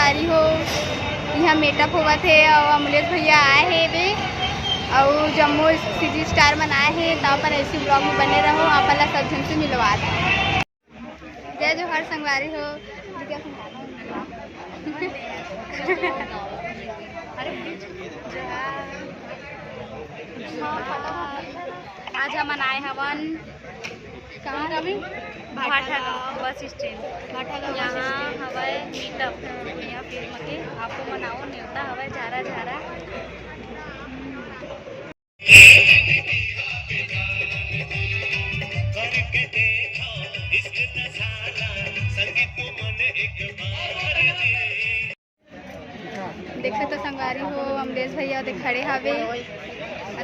संगवारी हो यहाँ मीटअप हुआ थे और अमलेश भैया आए हैं वे और जम्मू सीजी स्टार में आए हैं तो अपन ऐसी ब्लॉग में बने रहो अपन सब जन से मिलवा दें। जय जोहार संगवारी हो। आज हम आए हवन कहाँ का भी भाटागांव बस स्टैंड भाटागांव यहाँ हवाई मीटअप यहाँ फिल्म के आपको मनाओ न्योता हवाई झारा झारा देख सकते संगवारी हो अमलेश भैया देख खड़े हवे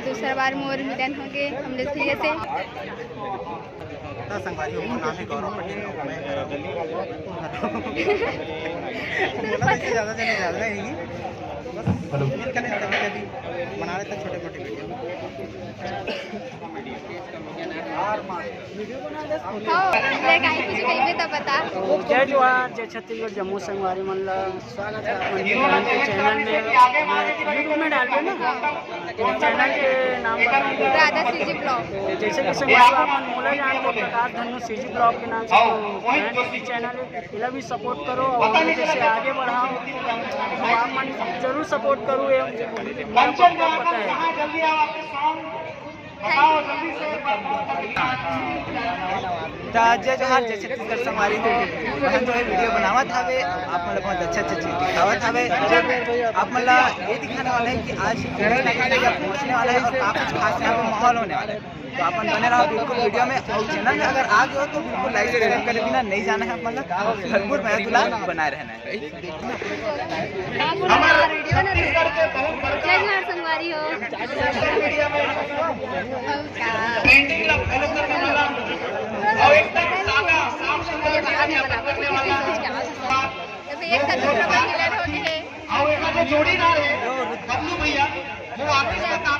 दूसरा बार मोर मिलन होंगे अमलेश भैया से। संगवारी हो नाम है गौरव पटेल ज़्यादा नहीं बस कभी बना रहे थे छोटे मोटे जय जोहार जय छत्तीसगढ़ जम्मू संगवारी मन ला स्वागत है के चैनल में यूट्यूब में डाल ना चैनल के नाम राधा सीजी ब्लॉग जैसे कि संगवारी अपन मोला जान को प्रकाश धनु सीजी ब्लॉग के नाम से चैनल है इला भी सपोर्ट करो और जैसे आगे बढ़ाओ तो आप मन जरूर सपोर्ट करो पता है। जय जोहार जय छत्तीसगढ़ संगवारी हो हम जो है वीडियो बनावत हवे आप मन बहुत अच्छा चीज दिखावत हवे आप मन ये दिखाने वाला है कि आज पहुंचने वाला है और काफी खास यहाँ पे माहौल होने वाला है तो अपन बने रहो बिल्कुल वीडियो में और चैनल में अगर आ गए हो तो बिल्कुल लाइक सब्सक्राइब करे बिना नहीं जाना है अपन भरपूर महदुला बनाए रहना है। जय जोहार संगवारी हो एक साथ जोड़ी ना रहे बबलू भैया वो आगे से काम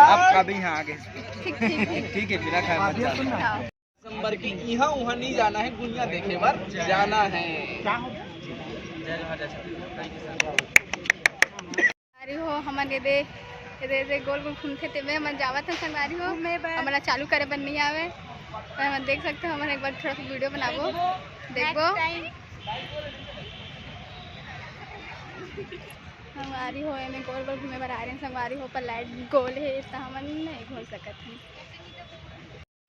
आपका भी यहाँ आगे ठीक है बिना खाए मत दिसंबर की यहाँ वहाँ नहीं जाना है दुनिया देखे बार जाना है। अरे हो हमारे दे गोल गोल घूमते थे मैं मन जावा था संगवारी हो हमारा चालू करे बन नहीं आवे हम देख सकते हो हमारे एक बार थोड़ा सा वीडियो बनाबो देखबो संगवारी हो में गोल गोल घूमे बर आ रहे हैं संगवारी हो पर लाइट गोल है तो हम नहीं घूम सकते हैं।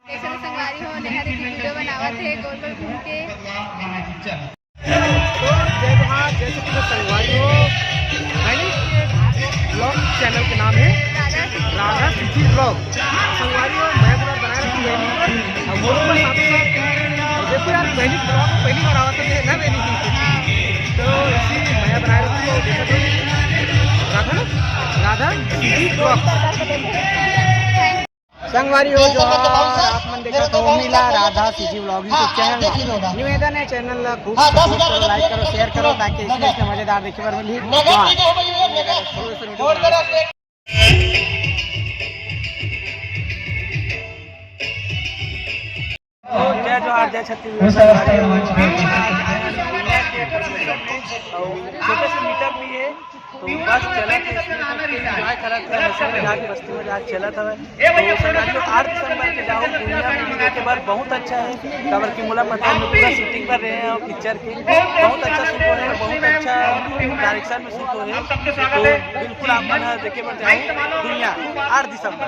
देख सकते संगवारी हो नेहा दीदी वीडियो बनावत है गोल गोल घूम के। जय जोहार जय छत्तीसगढ़ संगवारी हो ब्लॉग चैनल के नाम है राधा सीजी ब्लॉग संगवारी हो मैं बनाया रखी है और वो देखो यार पहली ब्लॉग पहली बार आवा था ना मैंने तो इसी मैं बनाया रखी हूँ राधा सीजी ब्लॉग संगवारी हो जो आप मन देखा तो मिला Radha CG blog YouTube channel निवेदन है चैनल खूब सपोर्ट करो लाइक करो शेयर करो ताकि इसमें मजेदार देखने पर मिली। जय जोहार जय छत्तीसगढ़ छोटे से मीटअप भी है तो बस चला एंजॉय करत है बस्ती में जहाँ चला था तो संगवारी 8 दिसंबर के जाओ दुनिया में मिलने के बाद बहुत अच्छा है खबर की मुला पता है पूरा शूटिंग कर रहे हैं और पिक्चर के बहुत अच्छा शूट हो रहे हैं बहुत अच्छा डायरेक्शन में शूट हो रहे हैं तो बिल्कुल आप मन देखे पर जाओ दुनिया 8 दिसंबर।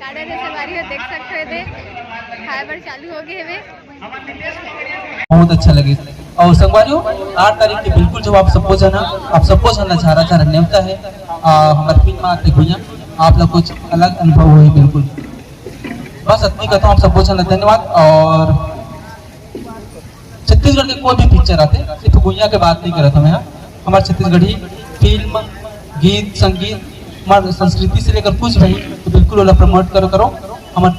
गार्डन है सवारी हो देख सकते थे खाए बर चालू हो गए हुए। बहुत अच्छा लगे। और संगवारियों 8 तारीख के बिल्कुल जो आप सबको जना झारा झारा नेवता है हमारे फिल्म में आते भैया आप लोग कुछ अलग अनुभव हुए बिल्कुल। बस इतनी कहता हूँ आप सबको जना धन्यवाद। और छत्तीसगढ़ के कोई भी पिक्चर आते सिर्फ गुइया के बात नहीं करता मैं, हमारे छत्तीसगढ़ी फिल्म गीत संगीत हमारे संस्कृति से लेकर कुछ भी तो बिल्कुल वाला प्रमोट करो हमारे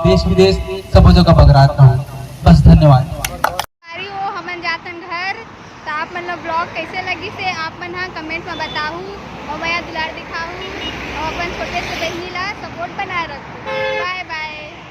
देश विदेश सब जगह बगरात रहो। बस धन्यवाद। वो हमन जातन घर तो आप मतलब ब्लॉग कैसे लगी से आप मन हाँ कमेंट में बताऊँ और मैं दुलार दिखाऊँ और अपन छोटे से बहनी ला सपोर्ट बनाए रखूँ।